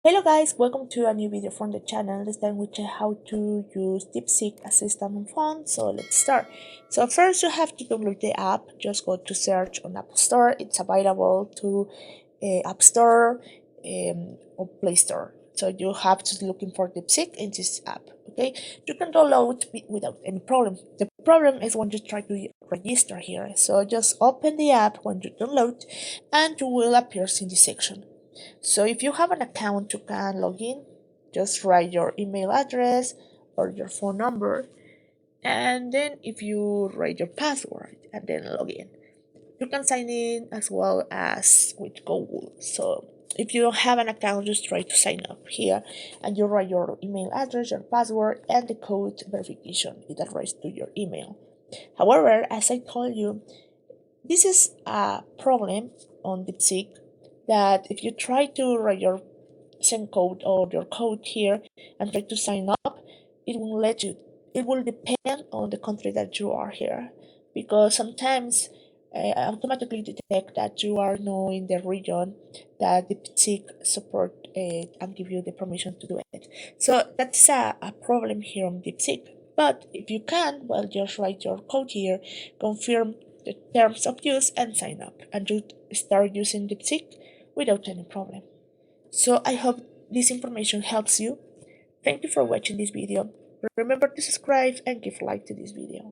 Hello guys, welcome to a new video from the channel. This time we check how to use Deepseek Assistant on phone. So let's start. So first you have to download the app. Just go to search on Apple Store. It's available to App Store or Play Store. So you have to looking for Deepseek in this app. Okay, you can download without any problem. The problem is when you try to register here. So just open the app when you download, and you will appear in this section. So if you have an account, you can log in. Just write your email address or your phone number, and then if you write your password and then log in, you can sign in as well as with Google. So if you don't have an account, just try to sign up here, and you write your email address, your password, and the code verification. It arrives to your email. However, as I told you, this is a problem on Deepseek that if you try to write your send code or your code here and try to sign up, it won't let you. It will depend on the country that you are here, because sometimes automatically detect that you are not in the region that DeepSeek support and give you the permission to do it. So that's a problem here on DeepSeek. But if you can, well, just write your code here, confirm the terms of use, and sign up, and you start using DeepSeek without any problem. So I hope this information helps you. Thank you for watching this video. Remember to subscribe and give a like to this video.